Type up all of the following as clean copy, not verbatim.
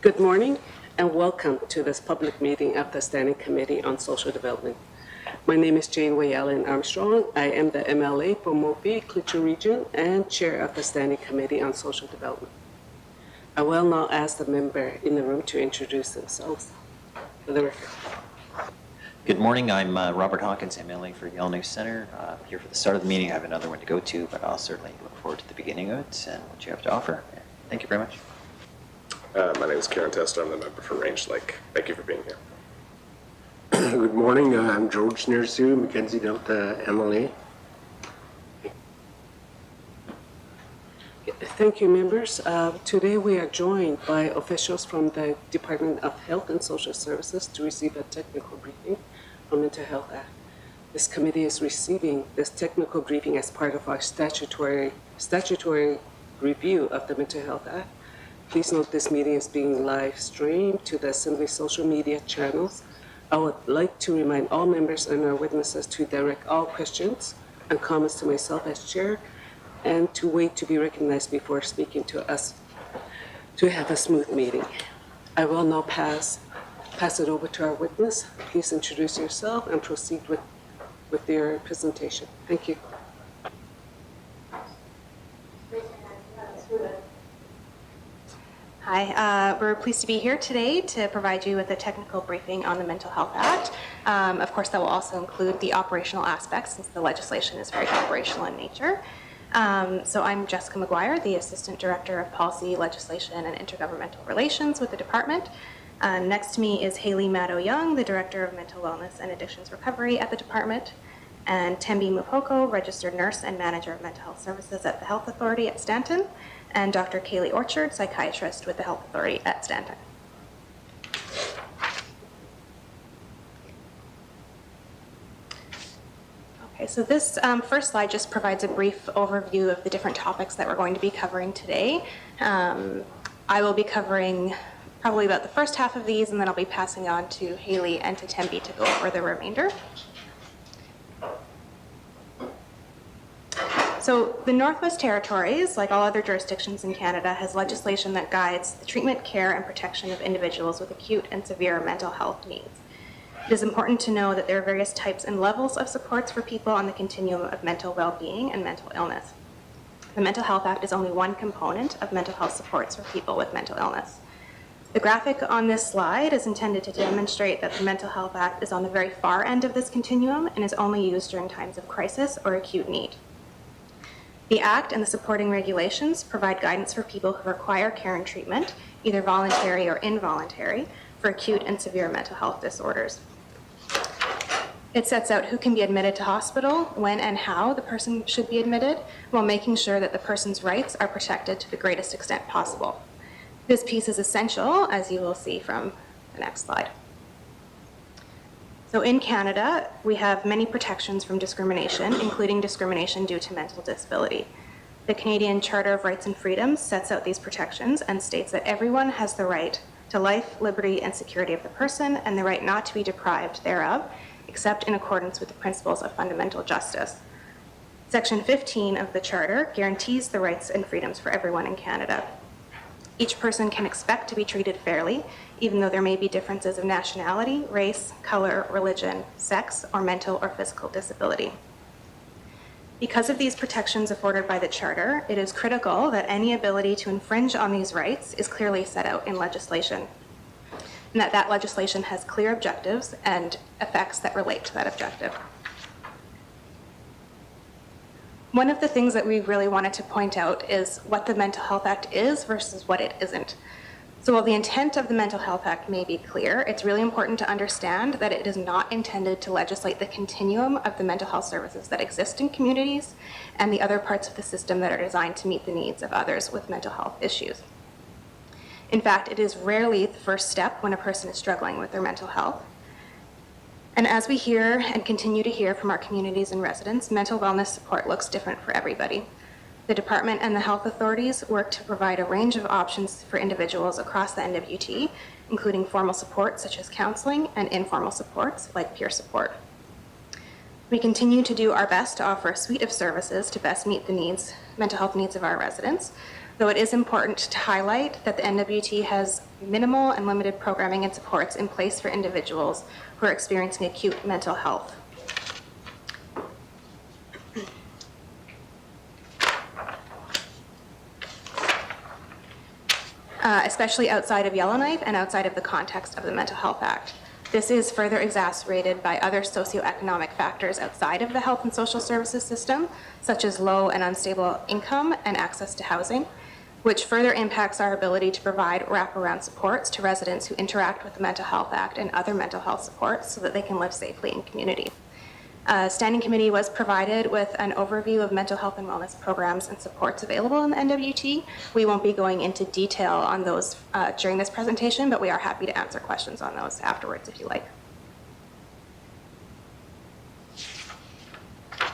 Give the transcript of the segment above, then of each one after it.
Good morning and welcome to this public meeting of the Standing Committee on Social Development. My name is Jane Wayellen Armstrong. I am the MLA for Mopi-Cloutier Region and Chair of the Standing Committee on Social Development. I will now ask the member in the room to introduce themselves for the record. Good morning. I'm Robert Hawkins, MLA for Yellowknife Centre. Here for the start of the meeting. I have another one to go to, but I'll certainly look forward to the beginning of it and what you have to offer. Thank you very much. My name is Karen Testa. I'm the member for Range Lake. Thank you for being here. Good morning. I'm George Nersu, Mackenzie Delta MLA. Thank you, members. Today we are joined by officials from the Department of Health and Social Services to receive a technical briefing on Mental Health Act. This committee is receiving this technical briefing as part of our statutory review of the Mental Health Act. Please note this meeting is being live streamed to the Assembly social media channels. I would like to remind all members and our witnesses to direct all questions and comments to myself as chair and to wait to be recognized before speaking to us to have a smooth meeting. I will now pass it over to our witness. Please introduce yourself and proceed with your presentation. Thank you. Hi, we're pleased to be here today to provide you with a technical briefing on the Mental Health Act. Of course, that will also include the operational aspects since the legislation is very operational in nature. So I'm Jessica McGuire, the Assistant Director of Policy, Legislation, and Intergovernmental Relations with the department. Next to me is Haley Maddow-Young, the Director of Mental Wellness and Addictions Recovery at the department, and Tembi Mupoko, Registered Nurse and Manager of Mental Health Services at the Health Authority at Stanton, and Dr. Kaylee Orchard, Psychiatrist with the Health Authority at Stanton. Okay, so this first slide just provides a brief overview of the different topics that we're going to be covering today. I will be covering probably about the first half of these, and then I'll be passing on to Haley and to Tembi to go over the remainder. So the Northwest Territories, like all other jurisdictions in Canada, has legislation that guides the treatment, care, and protection of individuals with acute and severe mental health needs. It is important to know that there are various types and levels of supports for people on the continuum of mental well-being and mental illness. The Mental Health Act is only one component of mental health supports for people with mental illness. The graphic on this slide is intended to demonstrate that the Mental Health Act is on the very far end of this continuum and is only used during times of crisis or acute need. The Act and the supporting regulations provide guidance for people who require care and treatment, either voluntary or involuntary, for acute and severe mental health disorders. It sets out who can be admitted to hospital, when and how the person should be admitted, while making sure that the person's rights are protected to the greatest extent possible. This piece is essential, as you will see from the next slide. So in Canada, we have many protections from discrimination, including discrimination due to mental disability. The Canadian Charter of Rights and Freedoms sets out these protections and states that everyone has the right to life, liberty, and security of the person, and the right not to be deprived thereof, except in accordance with the principles of fundamental justice. Section 15 of the Charter guarantees the rights and freedoms for everyone in Canada. Each person can expect to be treated fairly, even though there may be differences of nationality, race, color, religion, sex, or mental or physical disability. Because of these protections afforded by the Charter, it is critical that any ability to infringe on these rights is clearly set out in legislation, and that legislation has clear objectives and effects that relate to that objective. One of the things that we really wanted to point out is what the Mental Health Act is versus what it isn't. So while the intent of the Mental Health Act may be clear, it's really important to understand that it is not intended to legislate the continuum of the mental health services that exist in communities and the other parts of the system that are designed to meet the needs of others with mental health issues. In fact, it is rarely the first step when a person is struggling with their mental health. And as we hear and continue to hear from our communities and residents, mental wellness support looks different for everybody. The department and the health authorities work to provide a range of options for individuals across the NWT, including formal support such as counseling and informal supports like peer support. We continue to do our best to offer a suite of services to best meet the mental health needs of our residents. though it is important to highlight that the NWT has minimal and limited programming and supports in place for individuals who are experiencing acute mental health. Especially outside of Yellowknife and outside of the context of the Mental Health Act. This is further exacerbated by other socioeconomic factors outside of the health and social services system, such as low and unstable income and access to housing, which further impacts our ability to provide wraparound supports to residents who interact with the Mental Health Act and other mental health supports so that they can live safely in community. Standing Committee was provided with an overview of mental health and wellness programs and supports available in the NWT. We won't be going into detail on those during this presentation, but we are happy to answer questions on those afterwards if you like.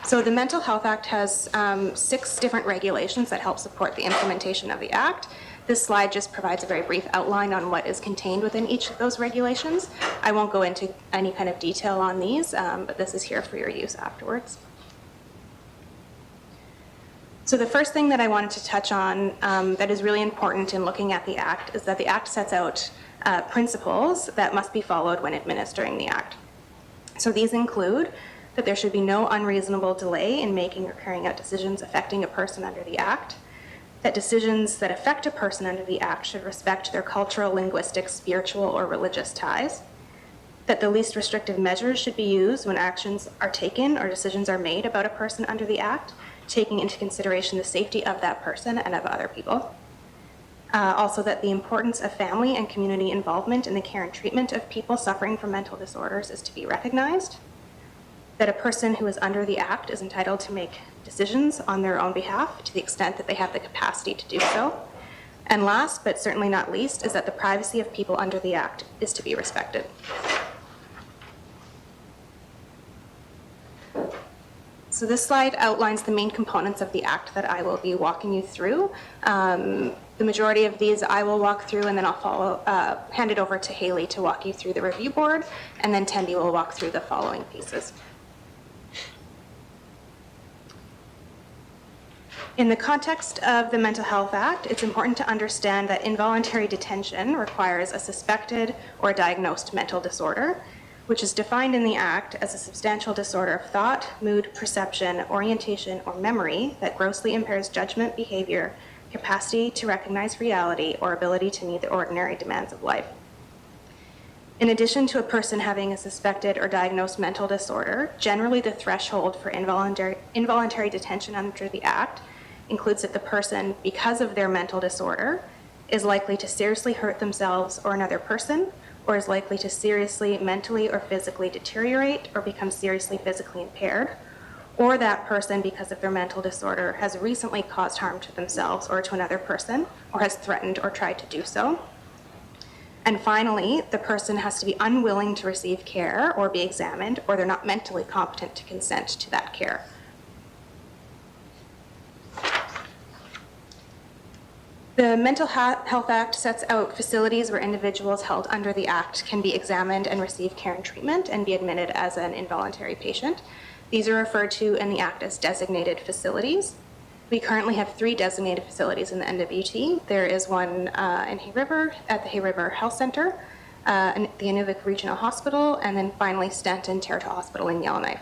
So the Mental Health Act has 6 different regulations that help support the implementation of the Act. This slide just provides a very brief outline on what is contained within each of those regulations. I won't go into any kind of detail on these, but this is here for your use afterwards. So the first thing that I wanted to touch on that is really important in looking at the Act is that the Act sets out principles that must be followed when administering the Act. So these include that there should be no unreasonable delay in making or carrying out decisions affecting a person under the Act, that decisions that affect a person under the Act should respect their cultural, linguistic, spiritual, or religious ties, that the least restrictive measures should be used when actions are taken or decisions are made about a person under the Act, taking into consideration the safety of that person and of other people. Also, that the importance of family and community involvement in the care and treatment of people suffering from mental disorders is to be recognized, that a person who is under the Act is entitled to make decisions on their own behalf to the extent that they have the capacity to do so. And last, but certainly not least, is that the privacy of people under the Act is to be respected. So this slide outlines the main components of the Act that I will be walking you through. The majority of these I will walk through, and then I'll hand it over to Haley to walk you through the review board, and then Tendi will walk through the following pieces. In the context of the Mental Health Act, it's important to understand that involuntary detention requires a suspected or diagnosed mental disorder, which is defined in the Act as a substantial disorder of thought, mood, perception, orientation, or memory that grossly impairs judgment, behavior, capacity to recognize reality, or ability to meet the ordinary demands of life. In addition to a person having a suspected or diagnosed mental disorder, generally the threshold for involuntary detention under the Act includes that the person, because of their mental disorder, is likely to seriously hurt themselves or another person, or is likely to seriously mentally or physically deteriorate or become seriously physically impaired, or that person, because of their mental disorder, has recently caused harm to themselves or to another person, or has threatened or tried to do so. And finally, the person has to be unwilling to receive care or be examined, or they're not mentally competent to consent to that care. The Mental Health Act sets out facilities where individuals held under the Act can be examined and receive care and treatment and be admitted as an involuntary patient. These are referred to in the Act as designated facilities. We currently have 3 designated facilities in the NWT. There is one in Hay River at the Hay River Health Center, the Inuvik Regional Hospital, and then finally Stanton Territorial Hospital in Yellowknife.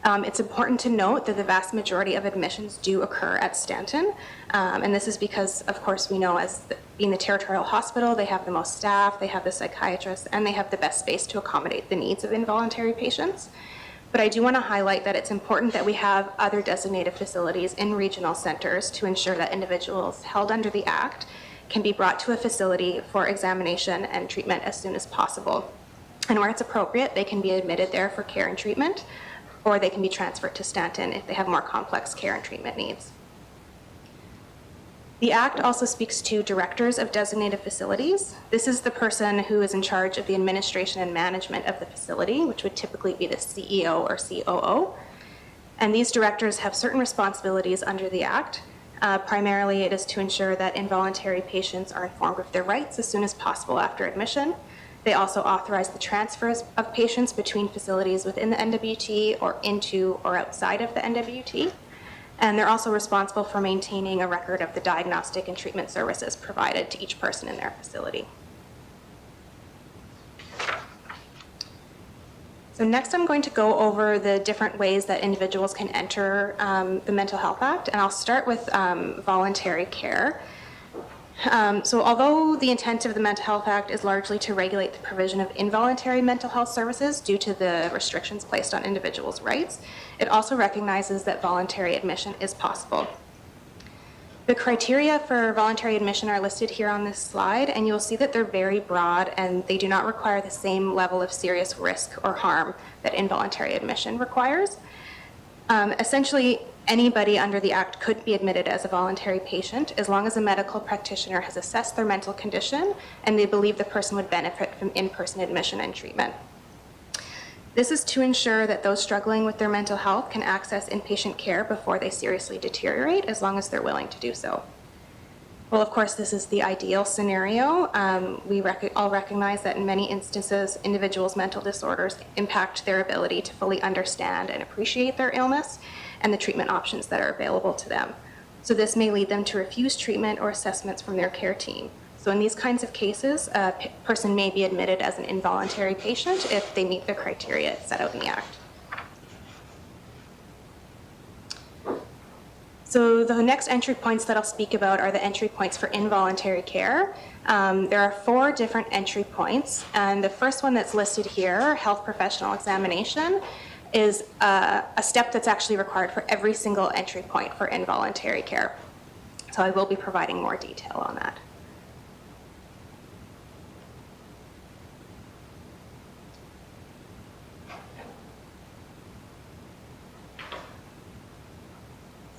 It's important to note that the vast majority of admissions do occur at Stanton, and this is because, of course, we know as being the territorial hospital, they have the most staff, they have the psychiatrists, and they have the best space to accommodate the needs of involuntary patients. But I do want to highlight that it's important that we have other designated facilities in regional centers to ensure that individuals held under the Act can be brought to a facility for examination and treatment as soon as possible. And where it's appropriate, they can be admitted there for care and treatment, or they can be transferred to Stanton if they have more complex care and treatment needs. The Act also speaks to directors of designated facilities. This is the person who is in charge of the administration and management of the facility, which would typically be the CEO or COO. And these directors have certain responsibilities under the Act. Primarily, it is to ensure that involuntary patients are informed of their rights as soon as possible after admission. They also authorize the transfers of patients between facilities within the NWT or into or outside of the NWT. And they're also responsible for maintaining a record of the diagnostic and treatment services provided to each person in their facility. So next I'm going to go over the different ways that individuals can enter the Mental Health Act, and I'll start with voluntary care. So although the intent of the Mental Health Act is largely to regulate the provision of involuntary mental health services due to the restrictions placed on individuals' rights, it also recognizes that voluntary admission is possible. The criteria for voluntary admission are listed here on this slide, and you'll see that they're very broad and they do not require the same level of serious risk or harm that involuntary admission requires. Essentially, anybody under the Act could be admitted as a voluntary patient as long as a medical practitioner has assessed their mental condition and they believe the person would benefit from in-person admission and treatment. This is to ensure that those struggling with their mental health can access inpatient care before they seriously deteriorate, as long as they're willing to do so. Well, of course, this is the ideal scenario. We all recognize that in many instances, individuals' mental disorders impact their ability to fully understand and appreciate their illness and the treatment options that are available to them. So this may lead them to refuse treatment or assessments from their care team. So in these kinds of cases, a person may be admitted as an involuntary patient if they meet the criteria set out in the Act. So the next entry points that I'll speak about are the entry points for involuntary care. There are 4 different entry points, and the first one that's listed here, health professional examination, is a step that's actually required for every single entry point for involuntary care. So I will be providing more detail on that.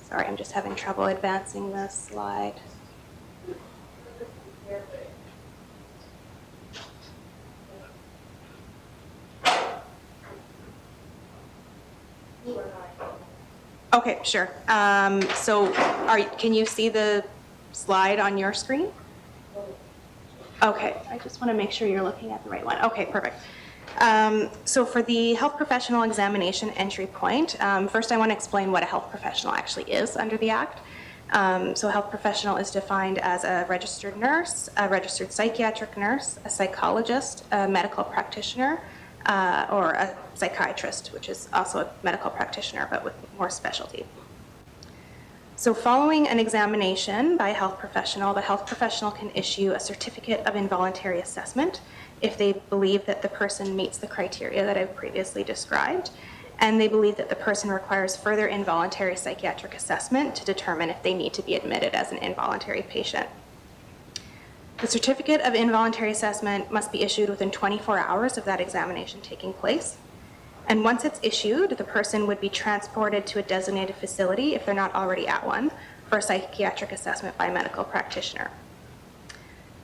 Sorry, I'm just having trouble advancing the slide. Okay, sure. Can you see the slide on your screen? Okay, I just want to make sure you're looking at the right one. Okay, perfect. So for the health professional examination entry point, first I want to explain what a health professional actually is under the Act. So a health professional is defined as a registered nurse, a registered psychiatric nurse, a psychologist, a medical practitioner, or a psychiatrist, which is also a medical practitioner but with more specialty. So following an examination by a health professional, the health professional can issue a certificate of involuntary assessment if they believe that the person meets the criteria that I've previously described, and they believe that the person requires further involuntary psychiatric assessment to determine if they need to be admitted as an involuntary patient. The certificate of involuntary assessment must be issued within 24 hours of that examination taking place. And once it's issued, the person would be transported to a designated facility, if they're not already at one, for a psychiatric assessment by a medical practitioner.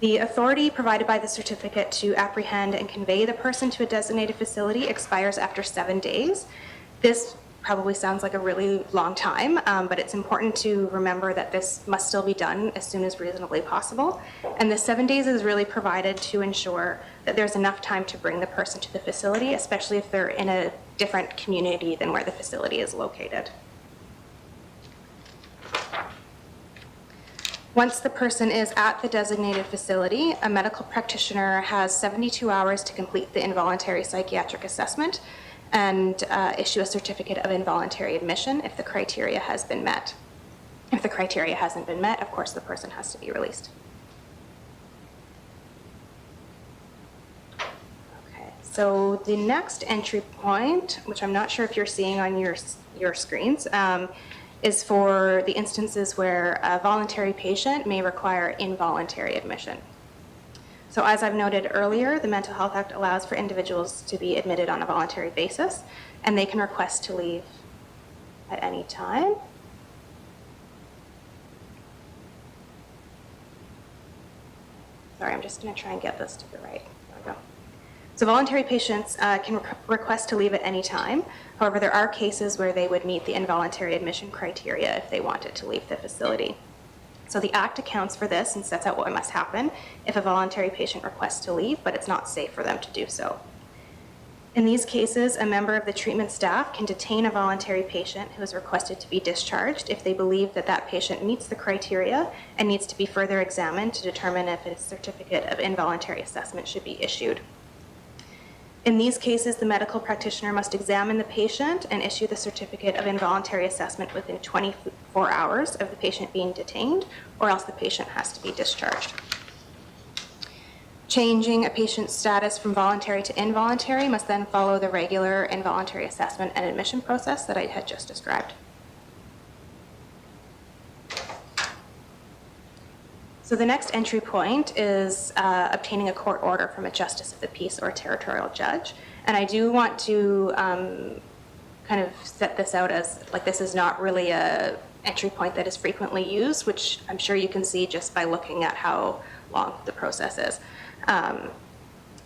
The authority provided by the certificate to apprehend and convey the person to a designated facility expires after 7 days. This probably sounds like a really long time, but it's important to remember that this must still be done as soon as reasonably possible. And the 7 days is really provided to ensure that there's enough time to bring the person to the facility, especially if they're in a different community than where the facility is located. Once the person is at the designated facility, a medical practitioner has 72 hours to complete the involuntary psychiatric assessment and issue a certificate of involuntary admission if the criteria has been met. If the criteria hasn't been met, of course, the person has to be released. Okay, so the next entry point, which I'm not sure if you're seeing on your screens, is for the instances where a voluntary patient may require involuntary admission. So as I've noted earlier, the Mental Health Act allows for individuals to be admitted on a voluntary basis, and they can request to leave at any time. Sorry, I'm just going to try and get this to the right. There we go. So voluntary patients can request to leave at any time. However, there are cases where they would meet the involuntary admission criteria if they wanted to leave the facility. So the Act accounts for this and sets out what must happen if a voluntary patient requests to leave, but it's not safe for them to do so. In these cases, a member of the treatment staff can detain a voluntary patient who is requested to be discharged if they believe that that patient meets the criteria and needs to be further examined to determine if a certificate of involuntary assessment should be issued. In these cases, the medical practitioner must examine the patient and issue the certificate of involuntary assessment within 24 hours of the patient being detained, or else the patient has to be discharged. Changing a patient's status from voluntary to involuntary must then follow the regular involuntary assessment and admission process that I had just described. So the next entry point is obtaining a court order from a justice of the peace or a territorial judge. And I do want to kind of set this out as, like, this is not really a entry point that is frequently used, which I'm sure you can see just by looking at how long the process is.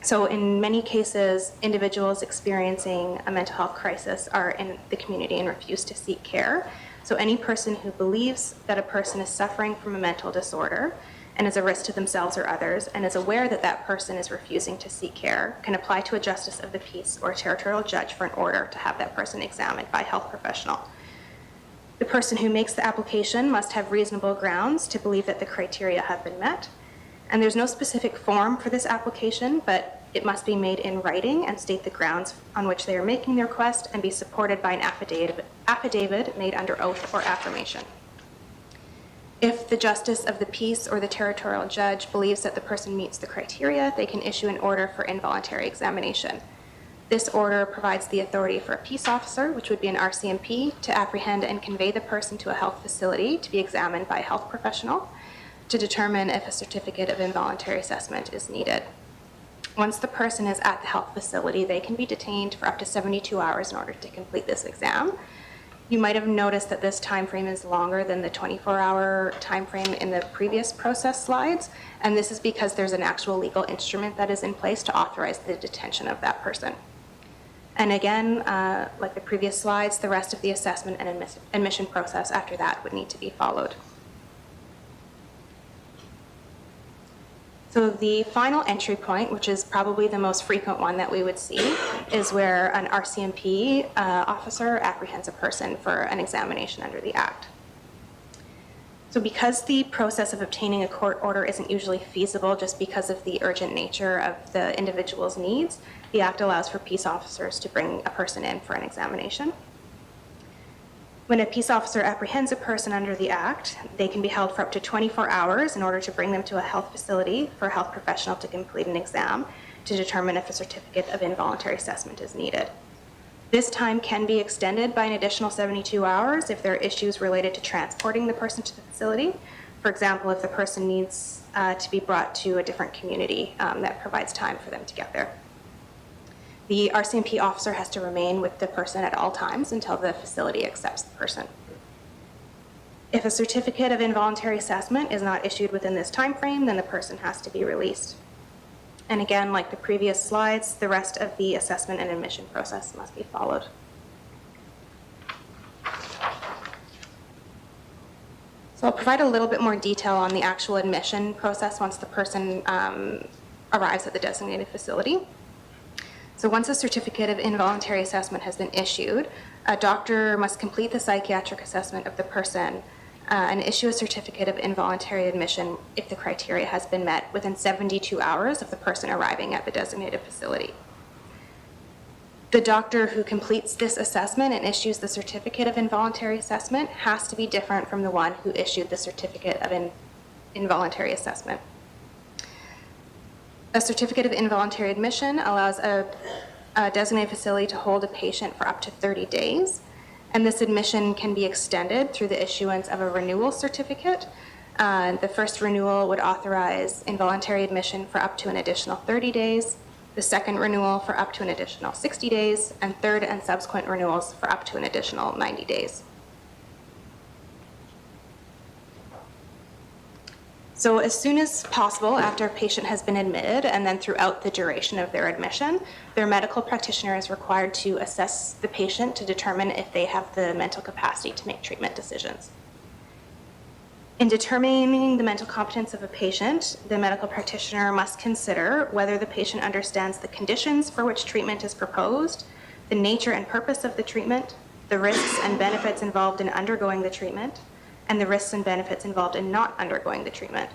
So in many cases, individuals experiencing a mental health crisis are in the community and refuse to seek care. So any person who believes that a person is suffering from a mental disorder and is a risk to themselves or others and is aware that that person is refusing to seek care can apply to a justice of the peace or a territorial judge for an order to have that person examined by a health professional. The person who makes the application must have reasonable grounds to believe that the criteria have been met. And there's no specific form for this application, but it must be made in writing and state the grounds on which they are making their request and be supported by an affidavit made under oath or affirmation. If the justice of the peace or the territorial judge believes that the person meets the criteria, they can issue an order for involuntary examination. This order provides the authority for a peace officer, which would be an RCMP, to apprehend and convey the person to a health facility to be examined by a health professional to determine if a certificate of involuntary assessment is needed. Once the person is at the health facility, they can be detained for up to 72 hours in order to complete this exam. You might have noticed that this time frame is longer than the 24-hour time frame in the previous process slides, and this is because there's an actual legal instrument that is in place to authorize the detention of that person. And again, like the previous slides, the rest of the assessment and admission process after that would need to be followed. So the final entry point, which is probably the most frequent one that we would see, is where an RCMP officer apprehends a person for an examination under the Act. So because the process of obtaining a court order isn't usually feasible just because of the urgent nature of the individual's needs, the Act allows for peace officers to bring a person in for an examination. When a peace officer apprehends a person under the Act, they can be held for up to 24 hours in order to bring them to a health facility for a health professional to complete an exam to determine if a certificate of involuntary assessment is needed. This time can be extended by an additional 72 hours if there are issues related to transporting the person to the facility. For example, if the person needs to be brought to a different community that provides time for them to get there. The RCMP officer has to remain with the person at all times until the facility accepts the person. If a certificate of involuntary assessment is not issued within this time frame, then the person has to be released. And again, like the previous slides, the rest of the assessment and admission process must be followed. So I'll provide a little bit more detail on the actual admission process once the person arrives at the designated facility. So once a certificate of involuntary assessment has been issued, a doctor must complete the psychiatric assessment of the person and issue a certificate of involuntary admission if the criteria has been met within 72 hours of the person arriving at the designated facility. The doctor who completes this assessment and issues the certificate of involuntary assessment has to be different from the one who issued the certificate of involuntary assessment. A certificate of involuntary admission allows a designated facility to hold a patient for up to 30 days, and this admission can be extended through the issuance of a renewal certificate. The first renewal would authorize involuntary admission for up to an additional 30 days, the second renewal for up to an additional 60 days, and third and subsequent renewals for up to an additional 90 days. So as soon as possible after a patient has been admitted and then throughout the duration of their admission, their medical practitioner is required to assess the patient to determine if they have the mental capacity to make treatment decisions. In determining the mental competence of a patient, the medical practitioner must consider whether the patient understands the conditions for which treatment is proposed, the nature and purpose of the treatment, the risks and benefits involved in undergoing the treatment, and the risks and benefits involved in not undergoing the treatment.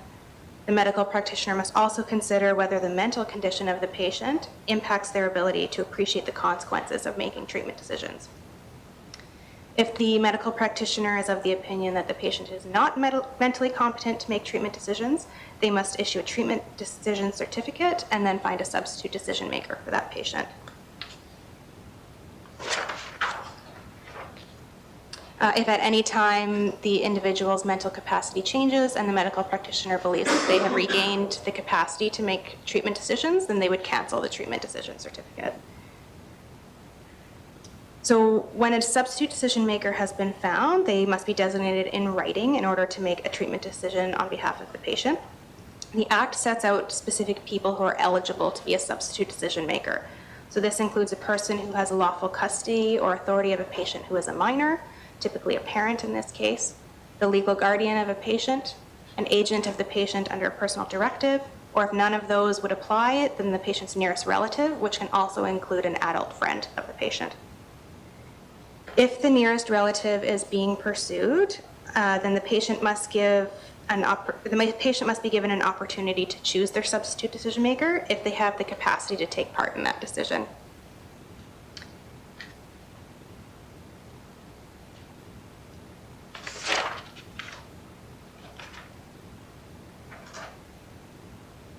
The medical practitioner must also consider whether the mental condition of the patient impacts their ability to appreciate the consequences of making treatment decisions. If the medical practitioner is of the opinion that the patient is not mentally competent to make treatment decisions, they must issue a treatment decision certificate and then find a substitute decision maker for that patient. If at any time the individual's mental capacity changes and the medical practitioner believes that they have regained the capacity to make treatment decisions, then they would cancel the treatment decision certificate. So when a substitute decision maker has been found, they must be designated in writing in order to make a treatment decision on behalf of the patient. The Act sets out specific people who are eligible to be a substitute decision maker. So this includes a person who has lawful custody or authority of a patient who is a minor, typically a parent in this case, the legal guardian of a patient, an agent of the patient under a personal directive, or if none of those would apply, then the patient's nearest relative, which can also include an adult friend of the patient. If the nearest relative is being pursued, then the patient must be given an opportunity to choose their substitute decision maker if they have the capacity to take part in that decision.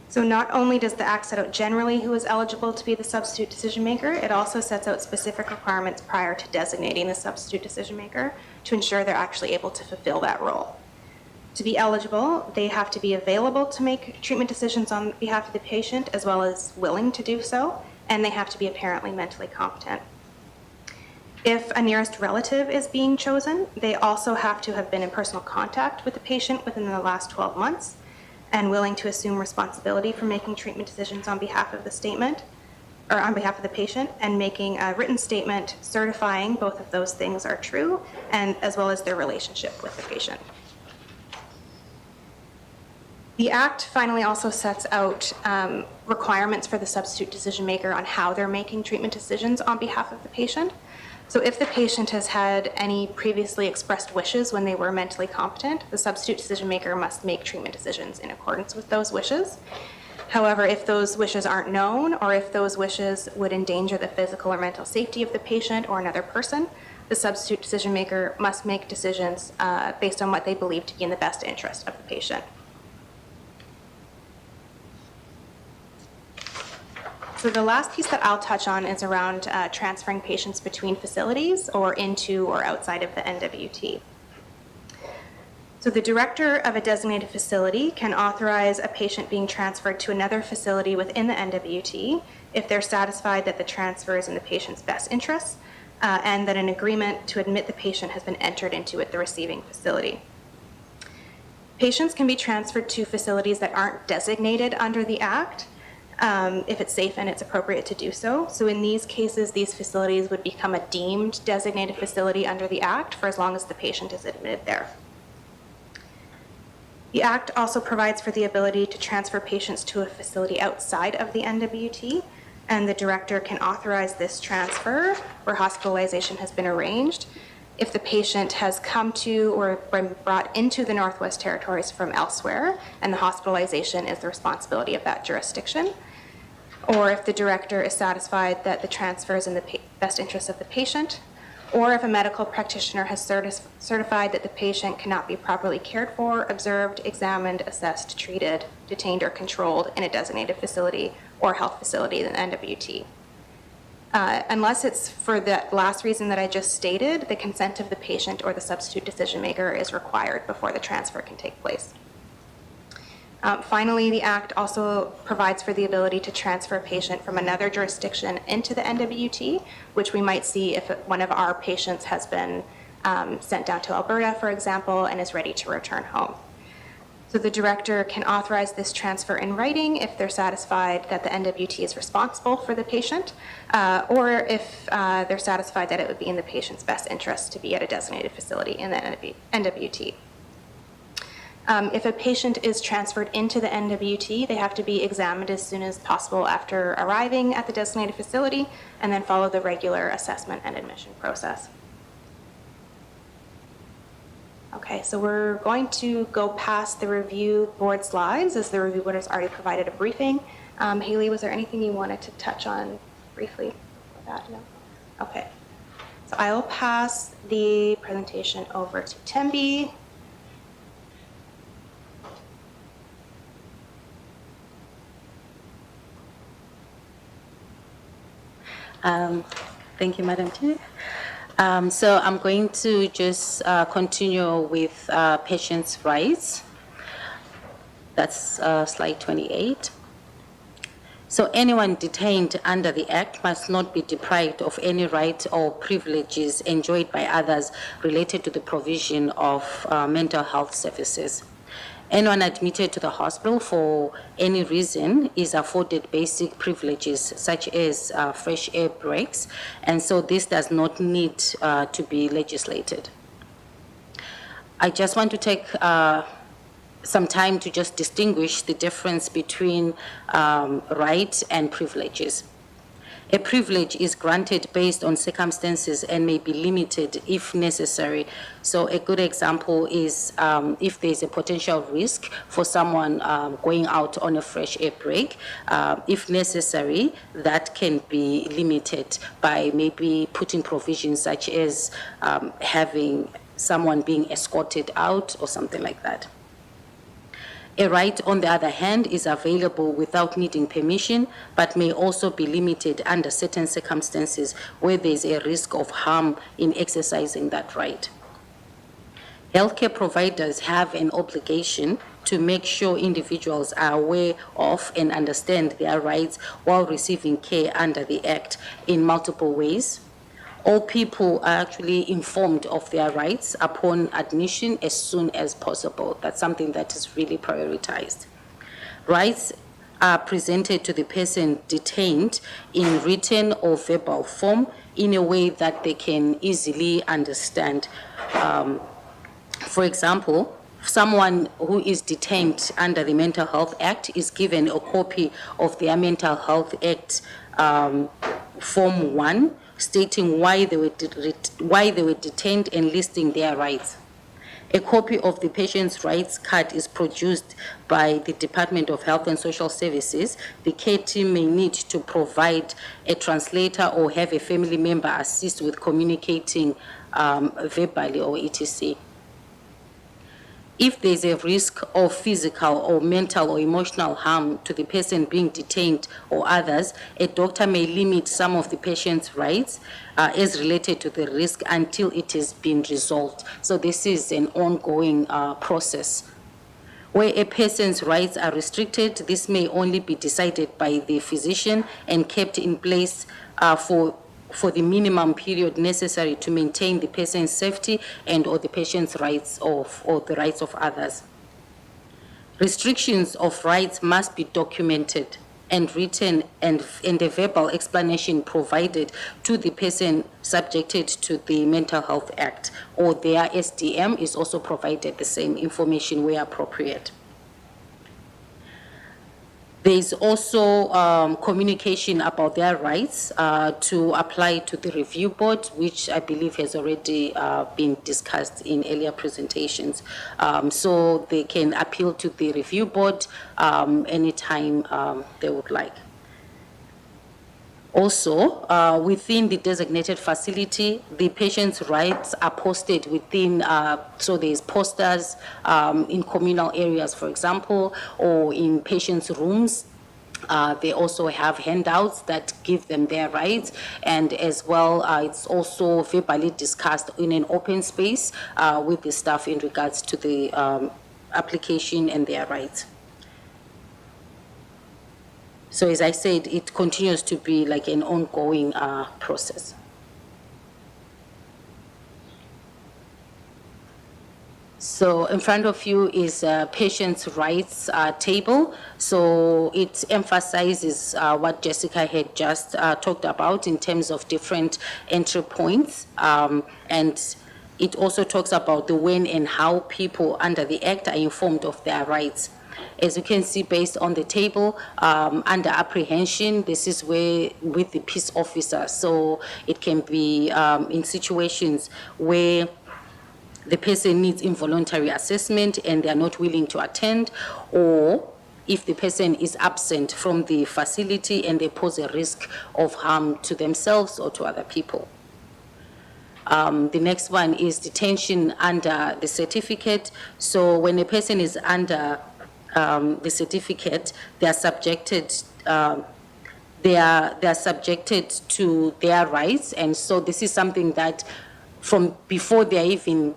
So not only does the Act set out generally who is eligible to be the substitute decision maker, it also sets out specific requirements prior to designating the substitute decision maker to ensure they're actually able to fulfill that role. To be eligible, they have to be available to make treatment decisions on behalf of the patient as well as willing to do so, and they have to be apparently mentally competent. If a nearest relative is being chosen, they also have to have been in personal contact with the patient within the last 12 months, and willing to assume responsibility for making treatment decisions on behalf of the patient, and making a written statement certifying both of those things are true, and as well as their relationship with the patient. The Act finally also sets out requirements for the substitute decision maker on how they're making treatment decisions on behalf of the patient. So if the patient has had any previously expressed wishes when they were mentally competent, the substitute decision maker must make treatment decisions in accordance with those wishes. However, if those wishes aren't known, or if those wishes would endanger the physical or mental safety of the patient or another person, the substitute decision maker must make decisions based on what they believe to be in the best interest of the patient. So the last piece that I'll touch on is around transferring patients between facilities or into or outside of the NWT. So the director of a designated facility can authorize a patient being transferred to another facility within the NWT if they're satisfied that the transfer is in the patient's best interests and that an agreement to admit the patient has been entered into at the receiving facility. Patients can be transferred to facilities that aren't designated under the Act, if it's safe and it's appropriate to do so. So in these cases, these facilities would become a deemed designated facility under the Act for as long as the patient is admitted there. The Act also provides for the ability to transfer patients to a facility outside of the NWT, and the director can authorize this transfer where hospitalization has been arranged if the patient has come to or been brought into the Northwest Territories from elsewhere, and the hospitalization is the responsibility of that jurisdiction, or if the director is satisfied that the transfer is in the best interest of the patient, or if a medical practitioner has certified that the patient cannot be properly cared for, observed, examined, assessed, treated, detained, or controlled in a designated facility or health facility in the NWT. Unless it's for the last reason that I just stated, the consent of the patient or the substitute decision maker is required before the transfer can take place. Finally, the Act also provides for the ability to transfer a patient from another jurisdiction into the NWT, which we might see if one of our patients has been sent down to Alberta, for example, and is ready to return home. So the director can authorize this transfer in writing if they're satisfied that the NWT is responsible for the patient, or if they're satisfied that it would be in the patient's best interest to be at a designated facility in the NWT. If a patient is transferred into the NWT, they have to be examined as soon as possible after arriving at the designated facility and then follow the regular assessment and admission process. Okay, so we're going to go past the review board slides as the review board has already provided a briefing. Haley, was there anything you wanted to touch on briefly with that? No? Okay. So I will pass the presentation over to Tembi. Thank you, Madam Chair. So I'm going to just continue with patients' rights. That's slide 28. So anyone detained under the Act must not be deprived of any right or privileges enjoyed by others related to the provision of mental health services. Anyone admitted to the hospital for any reason is afforded basic privileges such as fresh air breaks, and so this does not need to be legislated. I just want to take some time to just distinguish the difference between rights and privileges. A privilege is granted based on circumstances and may be limited if necessary. So a good example is if there's a potential risk for someone going out on a fresh air break, if necessary, that can be limited by maybe putting provisions such as having someone being escorted out or something like that. A right, on the other hand, is available without needing permission, but may also be limited under certain circumstances where there is a risk of harm in exercising that right. Healthcare providers have an obligation to make sure individuals are aware of and understand their rights while receiving care under the Act in multiple ways. All people are actually informed of their rights upon admission as soon as possible. That's something that is really prioritized. Rights are presented to the person detained in written or verbal form in a way that they can easily understand. For example, someone who is detained under the Mental Health Act is given a copy of their Mental Health Act Form 1, stating why they were detained and listing their rights. A copy of the patient's rights card is produced by the Department of Health and Social Services. The care team may need to provide a translator or have a family member assist with communicating verbally or etc. If there's a risk of physical or mental or emotional harm to the person being detained or others, a doctor may limit some of the patient's rights as related to the risk until it has been resolved. So this is an ongoing process. Where a person's rights are restricted, this may only be decided by the physician and kept in place for the minimum period necessary to maintain the person's safety and or the patient's rights or the rights of others. Restrictions of rights must be documented and written and a verbal explanation provided to the person subjected to the Mental Health Act, or their SDM is also provided the same information where appropriate. There is also communication about their rights to apply to the review board, which I believe has already been discussed in earlier presentations. So they can appeal to the review board anytime they would like. Also, within the designated facility, the patient's rights are posted within, so there's posters in communal areas, for example, or in patients' rooms. They also have handouts that give them their rights, and as well, it's also verbally discussed in an open space with the staff in regards to the application and their rights. So as I said, it continues to be like an ongoing process. So in front of you is a patient's rights table. So it emphasizes what Jessica had just talked about in terms of different entry points. And it also talks about the when and how people under the Act are informed of their rights. As you can see, based on the table, under apprehension, this is where with the peace officer. So it can be in situations where the person needs involuntary assessment and they are not willing to attend, or if the person is absent from the facility and they pose a risk of harm to themselves or to other people. The next one is detention under the certificate. So when a person is under the certificate, they are subjected they are subjected to their rights, and so this is something that from before they are even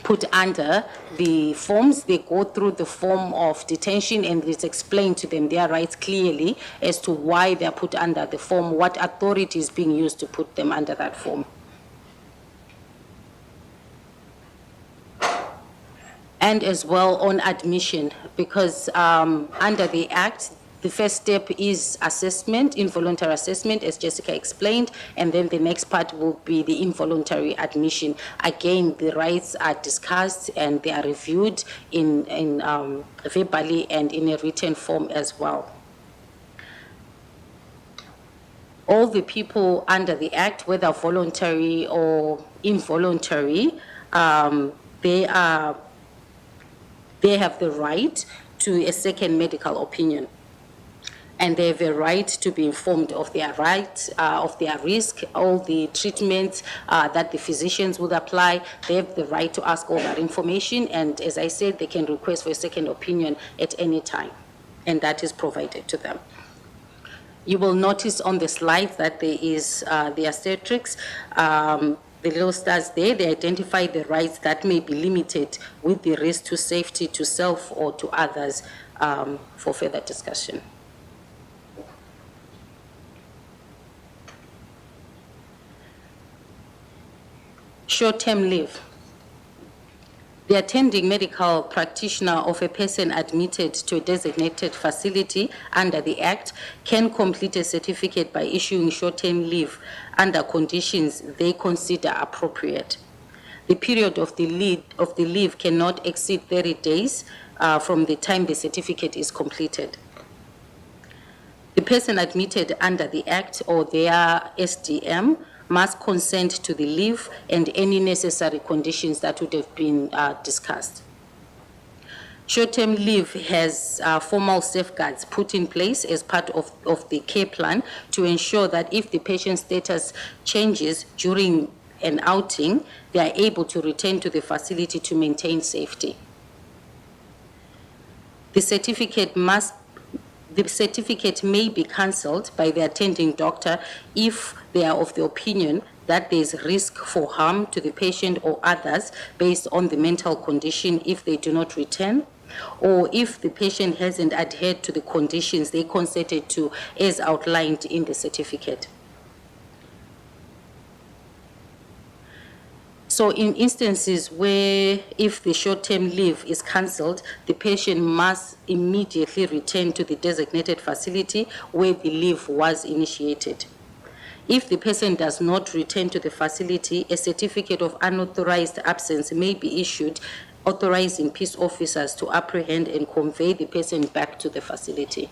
put under the forms, they go through the form of detention and it's explained to them their rights clearly as to why they are put under the form, what authority is being used to put them under that form. And as well on admission, because under the Act, the first step is assessment, involuntary assessment, as Jessica explained, and then the next part will be the involuntary admission. Again, the rights are discussed and they are reviewed in verbally and in a written form as well. All the people under the Act, whether voluntary or involuntary, they have the right to a second medical opinion. And they have a right to be informed of their rights, of their risk, all the treatments that the physicians would apply. They have the right to ask all that information. And as I said, they can request for a second opinion at any time. And that is provided to them. You will notice on the slide that there is the asterisk. The little stars there, they identify the rights that may be limited with the risk to safety to self or to others for further discussion. Short-term leave. The attending medical practitioner of a person admitted to a designated facility under the Act can complete a certificate by issuing short-term leave under conditions they consider appropriate. The period of the leave cannot exceed 30 days from the time the certificate is completed. The person admitted under the Act or their SDM must consent to the leave and any necessary conditions that would have been discussed. Short-term leave has formal safeguards put in place as part of the care plan to ensure that if the patient's status changes during an outing, they are able to return to the facility to maintain safety. The certificate may be cancelled by the attending doctor if they are of the opinion that there is risk for harm to the patient or others based on the mental condition if they do not return, or if the patient hasn't adhered to the conditions they consented to as outlined in the certificate. So in instances where if the short-term leave is cancelled, the patient must immediately return to the designated facility where the leave was initiated. If the person does not return to the facility, a certificate of unauthorized absence may be issued, authorizing peace officers to apprehend and convey the person back to the facility.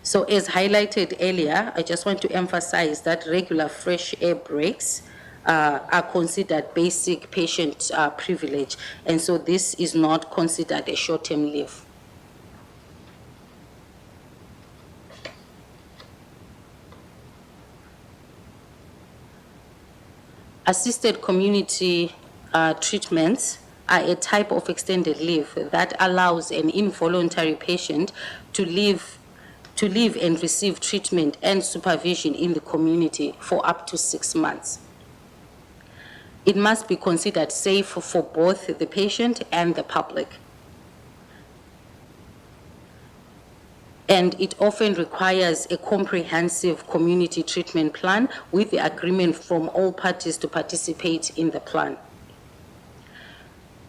So as highlighted earlier, I just want to emphasize that regular fresh air breaks are considered basic patient privilege, and so this is not considered a short-term leave. Assisted community treatments are a type of extended leave that allows an involuntary patient to live and receive treatment and supervision in the community for up to 6 months. It must be considered safe for both the patient and the public. And it often requires a comprehensive community treatment plan with the agreement from all parties to participate in the plan.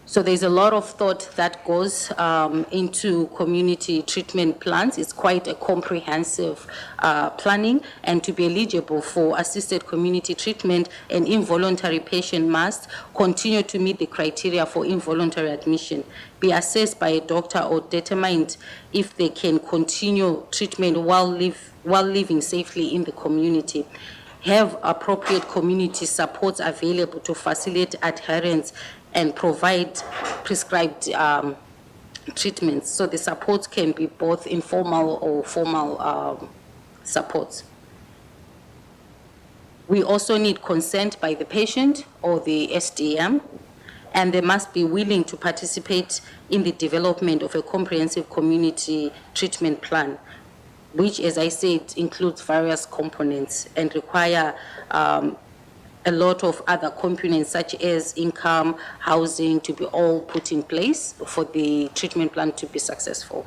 So there's a lot of thought that goes into community treatment plans. It's quite a comprehensive planning, and to be eligible for assisted community treatment, an involuntary patient must continue to meet the criteria for involuntary admission, be assessed by a doctor, or determined if they can continue treatment while living safely in the community, have appropriate community supports available to facilitate adherence, and provide prescribed treatments. So the supports can be both informal or formal supports. We also need consent by the patient or the SDM, and they must be willing to participate in the development of a comprehensive community treatment plan, which, as I said, includes various components and require a lot of other components such as income, housing, to be all put in place for the treatment plan to be successful.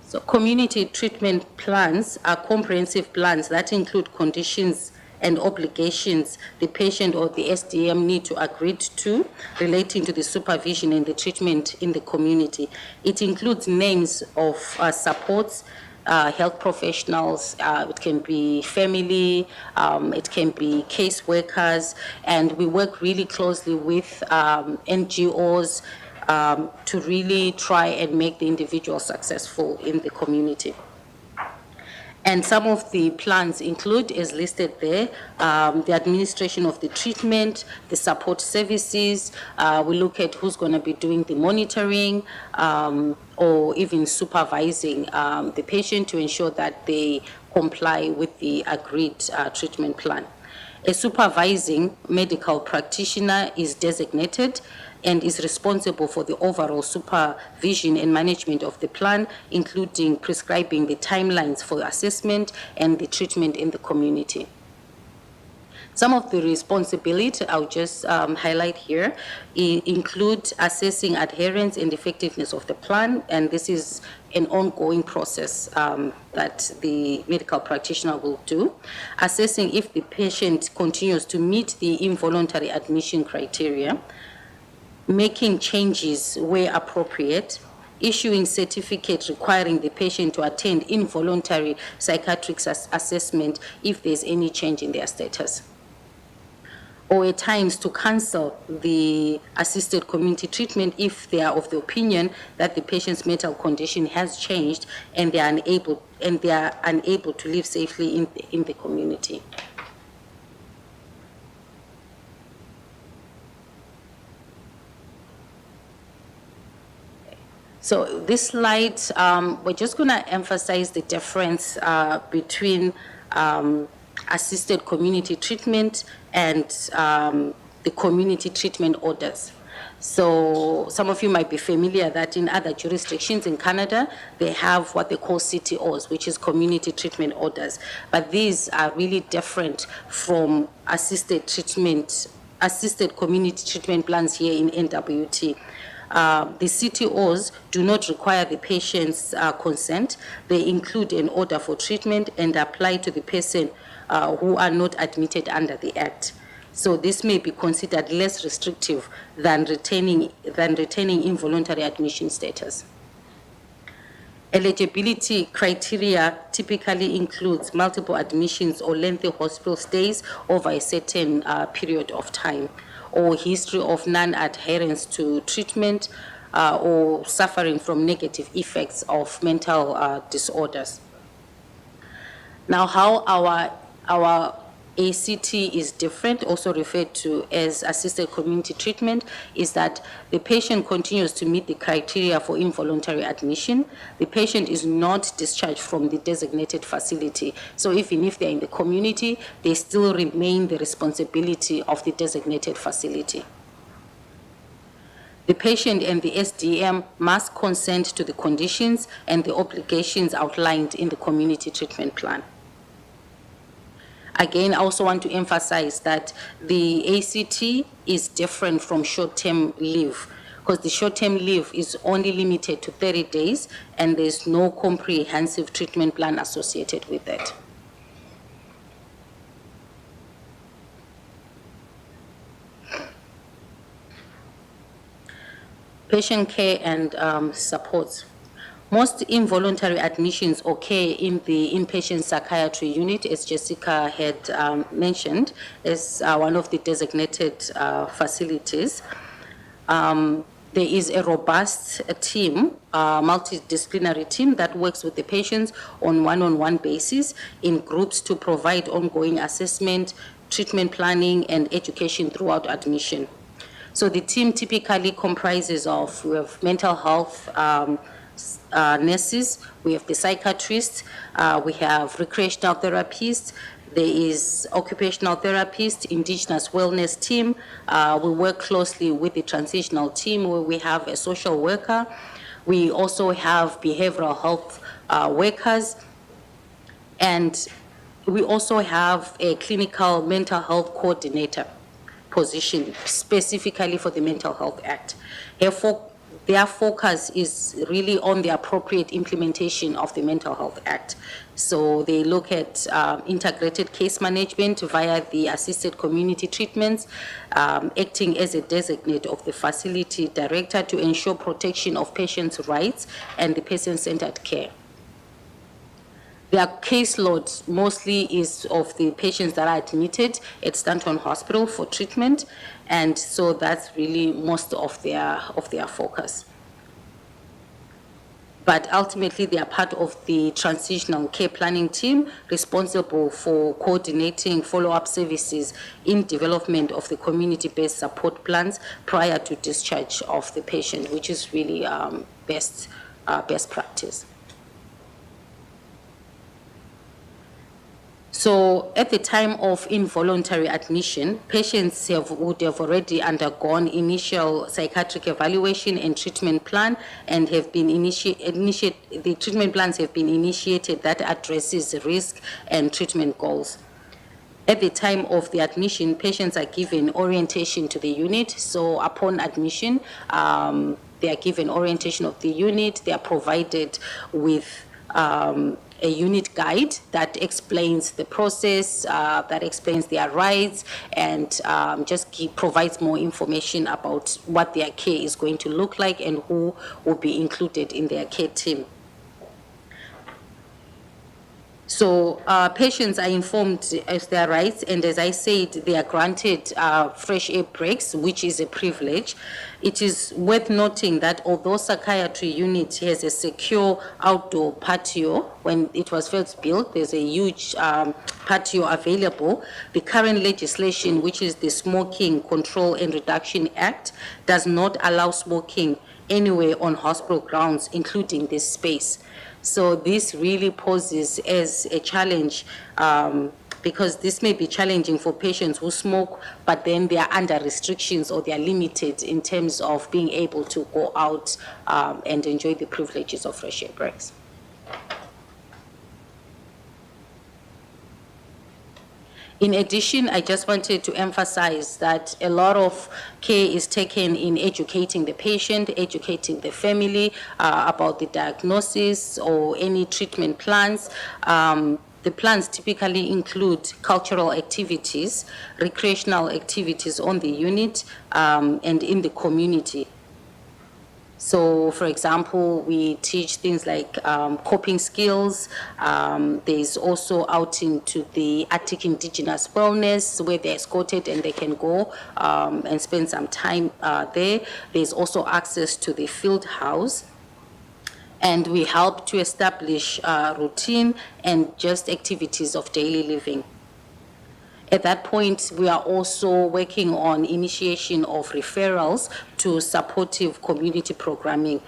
So community treatment plans are comprehensive plans that include conditions and obligations the patient or the SDM need to agree to relating to the supervision and the treatment in the community. It includes names of supports, health professionals, it can be family, it can be case workers, and we work really closely with NGOs to really try and make the individual successful in the community. And some of the plans include, as listed there, the administration of the treatment, the support services. We look at who's going to be doing the monitoring or even supervising the patient to ensure that they comply with the agreed treatment plan. A supervising medical practitioner is designated and is responsible for the overall supervision and management of the plan, including prescribing the timelines for assessment and the treatment in the community. Some of the responsibility I'll just highlight here include assessing adherence and effectiveness of the plan, and this is an ongoing process that the medical practitioner will do. Assessing if the patient continues to meet the involuntary admission criteria, making changes where appropriate, issuing certificates requiring the patient to attend involuntary psychiatric assessment if there's any change in their status, or at times to cancel the assisted community treatment if they are of the opinion that the patient's mental condition has changed and they are unable to live safely in the community. So this slide, we're just going to emphasize the difference between assisted community treatment and the community treatment orders. So some of you might be familiar that in other jurisdictions in Canada, they have what they call CTOs, which is community treatment orders. But these are really different from assisted community treatment plans here in NWT. The CTOs do not require the patient's consent. They include an order for treatment and apply to the person who are not admitted under the Act. So this may be considered less restrictive than retaining involuntary admission status. Eligibility criteria typically includes multiple admissions or lengthy hospital stays over a certain period of time, or history of non-adherence to treatment, or suffering from negative effects of mental disorders. Now, how our ACT is different, also referred to as assisted community treatment, is that the patient continues to meet the criteria for involuntary admission. The patient is not discharged from the designated facility. So even if they're in the community, they still remain the responsibility of the designated facility. The patient and the SDM must consent to the conditions and the obligations outlined in the community treatment plan. Again, I also want to emphasize that the ACT is different from short-term leave, because the short-term leave is only limited to 30 days and there's no comprehensive treatment plan associated with it. Patient care and supports. Most involuntary admissions occur in the inpatient psychiatry unit, as Jessica had mentioned, as one of the designated facilities. There is a robust team, multidisciplinary team that works with the patients on one-on-one basis in groups to provide ongoing assessment, treatment planning, and education throughout admission. So the team typically comprises of, we have mental health nurses, we have the psychiatrists, we have recreational therapists, there is occupational therapist, indigenous wellness team. We work closely with the transitional team where we have a social worker. We also have behavioral health workers. And we also have a clinical mental health coordinator position specifically for the Mental Health Act. Their focus is really on the appropriate implementation of the Mental Health Act. So they look at integrated case management via the assisted community treatments, acting as a designate of the facility director to ensure protection of patients' rights and the patient-centered care. Their caseload mostly is of the patients that are admitted at Stanton Hospital for treatment, and so that's really most of their focus. But ultimately, they are part of the transitional care planning team responsible for coordinating follow-up services in development of the community-based support plans prior to discharge of the patient, which is really best practice. So at the time of involuntary admission, patients would have already undergone initial psychiatric evaluation and treatment plan and have been the treatment plans have been initiated that addresses risk and treatment goals. At the time of the admission, patients are given orientation to the unit. So upon admission, they are given orientation of the unit. They are provided with a unit guide that explains the process, that explains their rights, and provides more information about what their care is going to look like and who will be included in their care team. So patients are informed as their rights, and as I said, they are granted fresh air breaks, which is a privilege. It is worth noting that although psychiatry unit has a secure outdoor patio, when it was first built, there's a huge patio available. The current legislation, which is the Smoking Control and Reduction Act, does not allow smoking anywhere on hospital grounds, including this space. So this really poses as a challenge because this may be challenging for patients who smoke, but then they are under restrictions or they are limited in terms of being able to go out and enjoy the privileges of fresh air breaks. In addition, I just wanted to emphasize that a lot of care is taken in educating the patient, educating the family about the diagnosis or any treatment plans. The plans typically include cultural activities, recreational activities on the unit, and in the community. So, for example, we teach things like coping skills. There's also outing to the Arctic Indigenous Wellness, where they're escorted and they can go and spend some time there. There's also access to the field house. And we help to establish routine and just activities of daily living. At that point, we are also working on initiation of referrals to supportive community programming.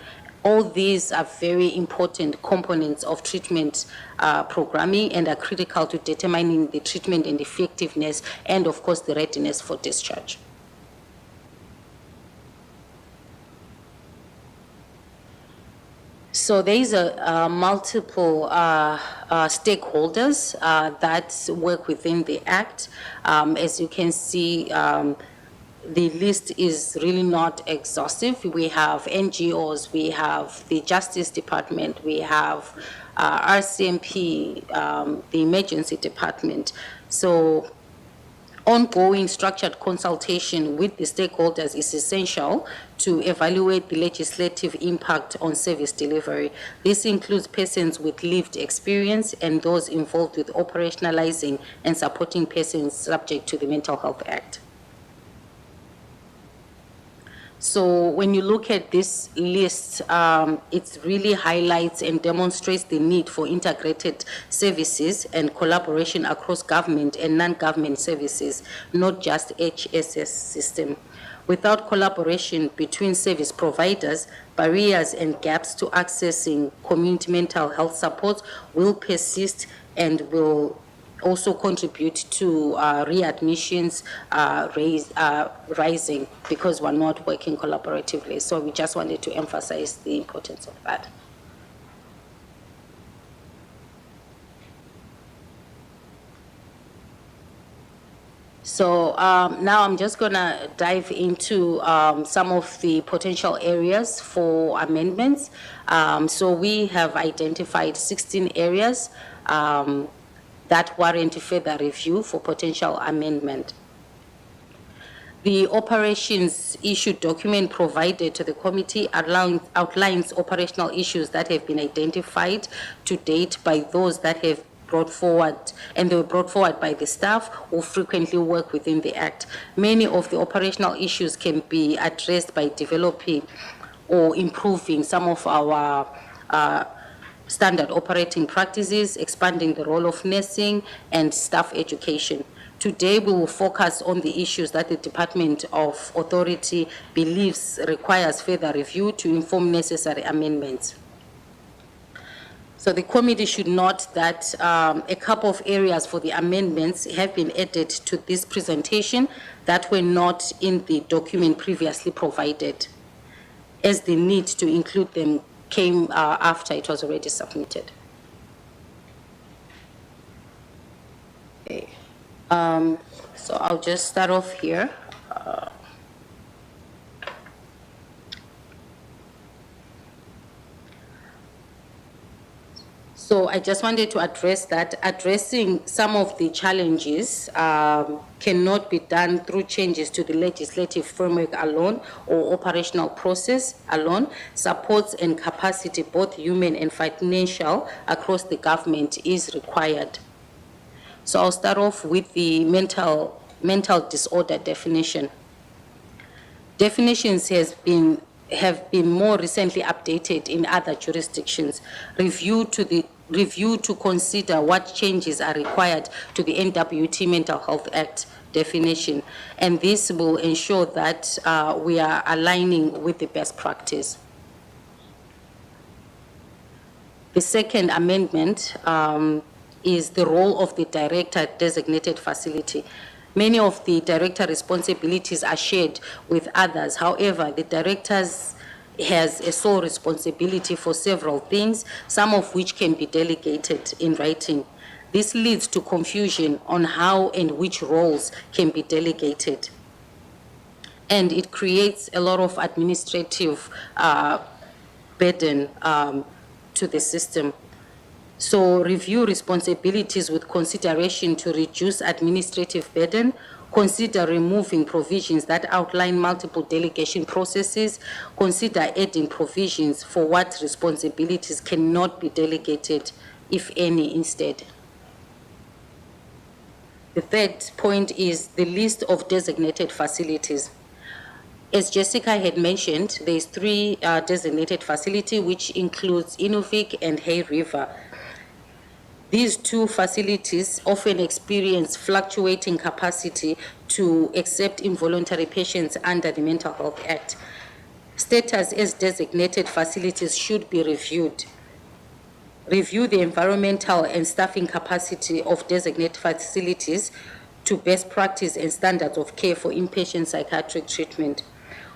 All these are very important components of treatment programming and are critical to determining the treatment and effectiveness and, of course, the readiness for discharge. So there is multiple stakeholders that work within the Act. As you can see, the list is really not exhaustive. We have NGOs, we have the Justice Department, we have RCMP, the Emergency Department. So ongoing structured consultation with the stakeholders is essential to evaluate the legislative impact on service delivery. This includes persons with lived experience and those involved with operationalizing and supporting persons subject to the Mental Health Act. So when you look at this list, it really highlights and demonstrates the need for integrated services and collaboration across government and non-government services, not just HSS system. Without collaboration between service providers, barriers and gaps to accessing community mental health support will persist and will also contribute to readmissions rising because we're not working collaboratively. So we just wanted to emphasize the importance of that. So now I'm just gonna dive into some of the potential areas for amendments. So we have identified 16 areas that warrant further review for potential amendment. The operations issue document provided to the committee outlines operational issues that have been identified to date by those that have brought forward, and they were brought forward by the staff who frequently work within the Act. Many of the operational issues can be addressed by developing or improving some of our standard operating practices, expanding the role of nursing and staff education. Today, we will focus on the issues that the Department of Authority believes requires further review to inform necessary amendments. So the committee should note that a couple of areas for the amendments have been added to this presentation that were not in the document previously provided, as the need to include them came after it was already submitted. Okay. So I'll just start off here. So I just wanted to address that. Addressing some of the challenges cannot be done through changes to the legislative framework alone or operational process alone. Supports and capacity, both human and financial, across the government is required. So I'll start off with the mental disorder definition. Definitions have been more recently updated in other jurisdictions. Review to consider what changes are required to the NWT Mental Health Act definition, and this will ensure that we are aligning with the best practice. The second amendment is the role of the director designated facility. Many of the director responsibilities are shared with others. However, the directors has a sole responsibility for several things, some of which can be delegated in writing. This leads to confusion on how and which roles can be delegated. And it creates a lot of administrative burden to the system. So review responsibilities with consideration to reduce administrative burden. Consider removing provisions that outline multiple delegation processes. Consider adding provisions for what responsibilities cannot be delegated, if any, instead. The third point is the list of designated facilities. As Jessica had mentioned, there's 3 designated facilities, which includes Inuvik and Hay River. These 2 facilities often experience fluctuating capacity to accept involuntary patients under the Mental Health Act. Status as designated facilities should be reviewed. Review the environmental and staffing capacity of designated facilities to best practice and standards of care for inpatient psychiatric treatment.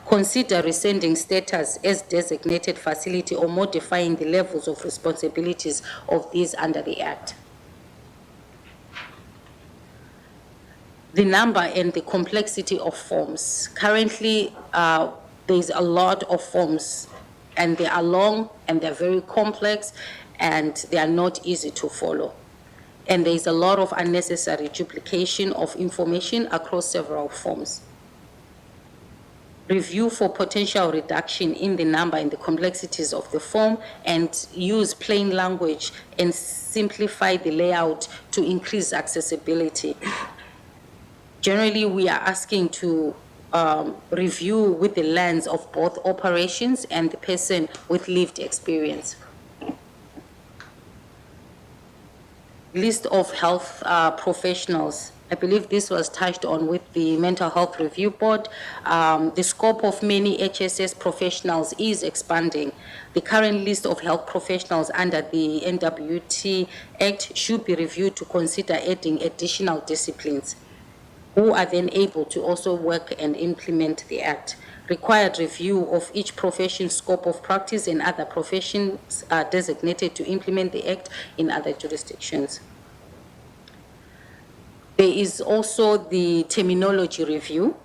Consider rescinding status as designated facility or modifying the levels of responsibilities of these under the Act. The number and the complexity of forms. Currently, there's a lot of forms, and they are long and they're very complex, and they are not easy to follow. And there's a lot of unnecessary duplication of information across several forms. review for potential reduction in the number and the complexities of the form, and use plain language and simplify the layout to increase accessibility. Generally, we are asking to review with the lens of both operations and the person with lived experience. List of health professionals. I believe this was touched on with the Mental Health Review Board. The scope of many HSS professionals is expanding. The current list of health professionals under the NWT Act should be reviewed to consider adding additional disciplines, who are then able to also work and implement the Act. Required review of each profession's scope of practice and other professions are designated to implement the Act in other jurisdictions. There is also the terminology review.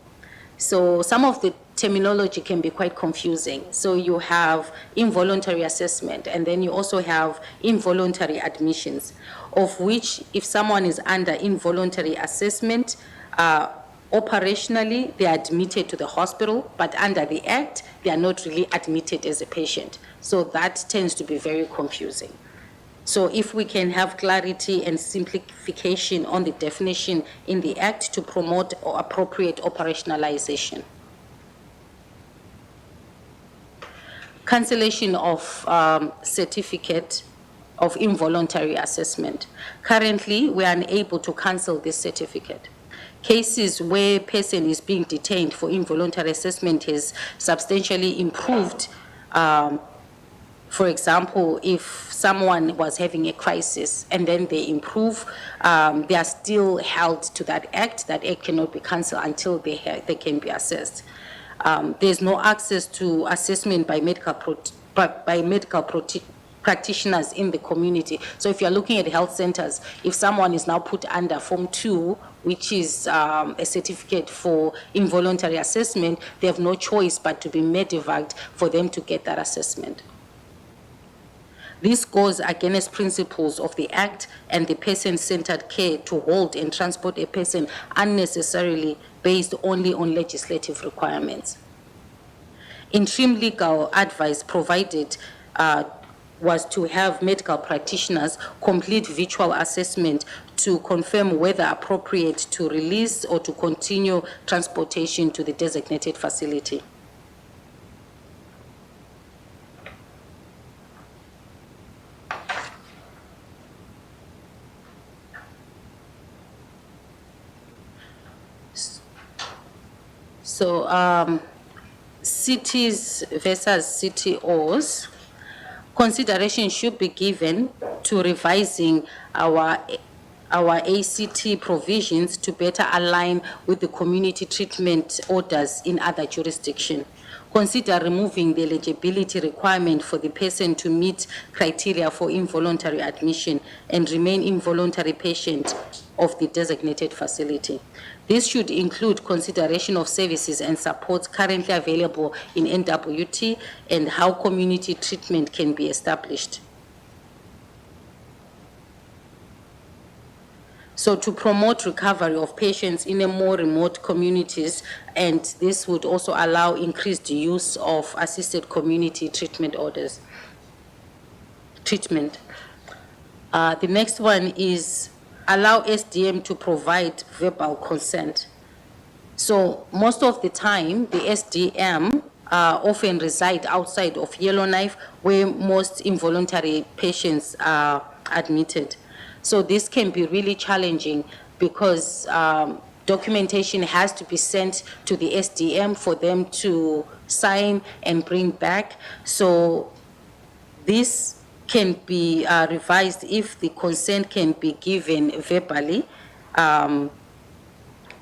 So some of the terminology can be quite confusing. So you have involuntary assessment, and then you also have involuntary admissions, of which if someone is under involuntary assessment, operationally, they are admitted to the hospital, but under the Act, they are not really admitted as a patient. So that tends to be very confusing. So if we can have clarity and simplification on the definition in the Act to promote appropriate operationalization. Cancellation of certificate of involuntary assessment. Currently, we are unable to cancel this certificate. Cases where person is being detained for involuntary assessment has substantially improved. For example, if someone was having a crisis and then they improve, they are still held to that Act. That Act cannot be cancelled until they can be assessed. There's no access to assessment by medical practitioners in the community. So if you're looking at health centers, if someone is now put under Form 2, which is a certificate for involuntary assessment, they have no choice but to be medevaced for them to get that assessment. This goes against principles of the Act and the person-centered care to hold and transport a person unnecessarily based only on legislative requirements. Interim legal advice provided was to have medical practitioners complete virtual assessment to confirm whether appropriate to release or to continue transportation to the designated facility. So cities versus CTOs, consideration should be given to revising our ACT provisions to better align with the community treatment orders in other jurisdictions. Consider removing the eligibility requirement for the person to meet criteria for involuntary admission and remain involuntary patient of the designated facility. This should include consideration of services and supports currently available in NWT and how community treatment can be established. So to promote recovery of patients in a more remote communities, and this would also allow increased use of assisted community treatment orders. The next one is allow SDM to provide verbal consent. So most of the time, the SDM often reside outside of Yellowknife, where most involuntary patients are admitted. So this can be really challenging because documentation has to be sent to the SDM for them to sign and bring back. So this can be revised if the consent can be given verbally, and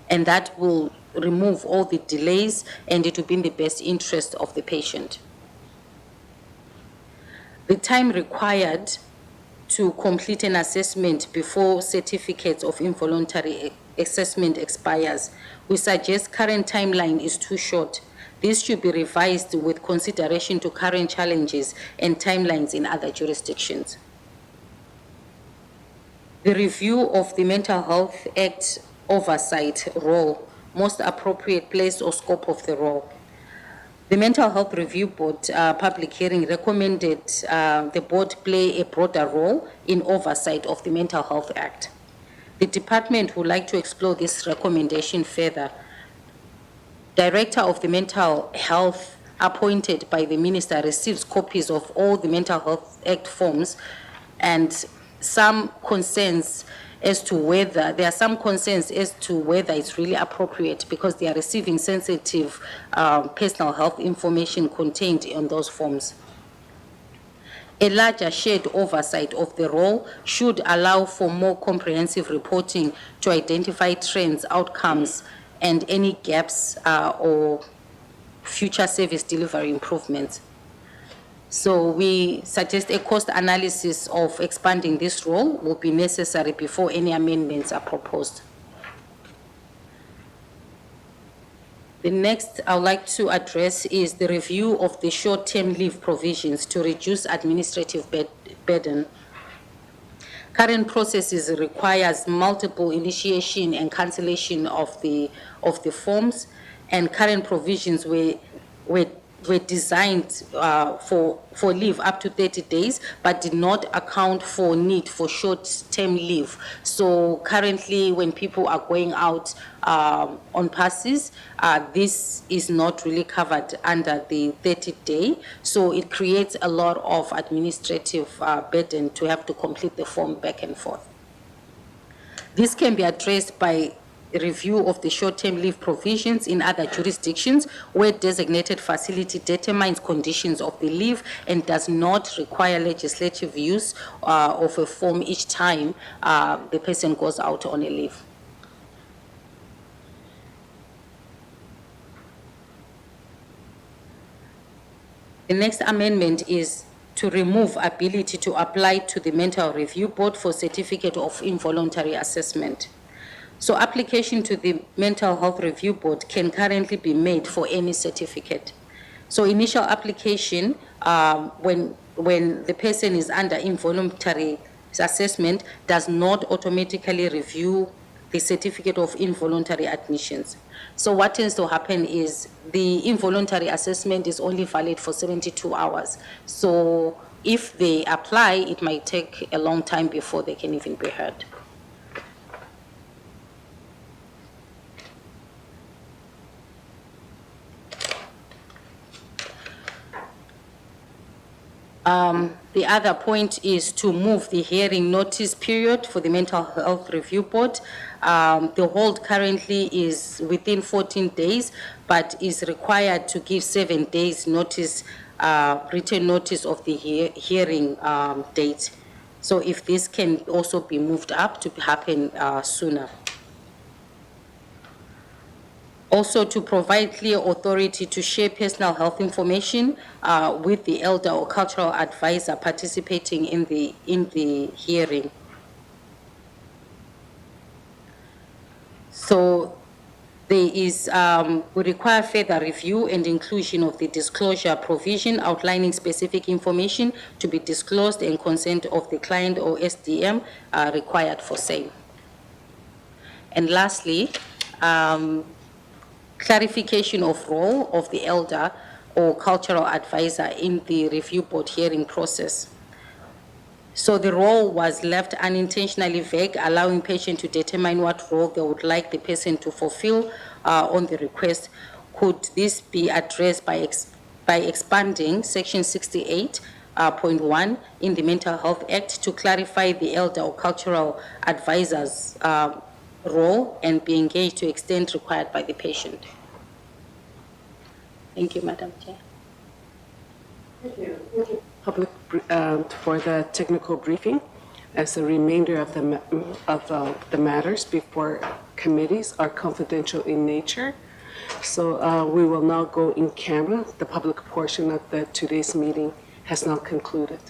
that will remove all the delays and it will be in the best interest of the patient. The time required to complete an assessment before certificates of involuntary assessment expires, we suggest current timeline is too short. This should be revised with consideration to current challenges and timelines in other jurisdictions. The review of the Mental Health Act oversight role, most appropriate place or scope of the role. The Mental Health Review Board public hearing recommended the board play a broader role in oversight of the Mental Health Act. The department would like to explore this recommendation further. Director of the Mental Health appointed by the minister receives copies of all the Mental Health Act forms, and some concerns as to whether it's really appropriate because they are receiving sensitive personal health information contained in those forms. A larger shared oversight of the role should allow for more comprehensive reporting to identify trends, outcomes, and any gaps or future service delivery improvements. So we suggest a cost analysis of expanding this role will be necessary before any amendments are proposed. The next I would like to address is the review of the short-term leave provisions to reduce administrative burden. Current processes requires multiple initiation and cancellation of the forms, and current provisions were designed for leave up to 30 days, but did not account for need for short-term leave. So currently, when people are going out on passes, this is not really covered under the 30-day. So it creates a lot of administrative burden to have to complete the form back and forth. This can be addressed by review of the short-term leave provisions in other jurisdictions where designated facility determines conditions of the leave and does not require legislative use of a form each time the person goes out on a leave. The next amendment is to remove ability to apply to the Mental Review Board for certificate of involuntary assessment. So application to the Mental Health Review Board can currently be made for any certificate. So initial application, when the person is under involuntary assessment, does not automatically review the certificate of involuntary admissions. So what tends to happen is the involuntary assessment is only valid for 72 hours. So if they apply, it might take a long time before they can even be heard. The other point is to move the hearing notice period for the Mental Health Review Board. The hold currently is within 14 days, but is required to give 7 days notice, written notice of the hearing date. So if this can also be moved up to happen sooner. Also, to provide clear authority to share personal health information with the elder or cultural advisor participating in the hearing. So there is, we require further review and inclusion of the disclosure provision outlining specific information to be disclosed and consent of the client or SDM required for same. And lastly, clarification of role of the elder or cultural advisor in the review board hearing process. So the role was left unintentionally vague, allowing patient to determine what role they would like the person to fulfill on the request. Could this be addressed by expanding section 68.1 in the Mental Health Act to clarify the elder or cultural advisor's role and be engaged to extent required by the patient. Thank you, Madam Chair. Public for the technical briefing. As a remainder of the matters before committees are confidential in nature. So we will now go in camera. The public portion of today's meeting has now concluded.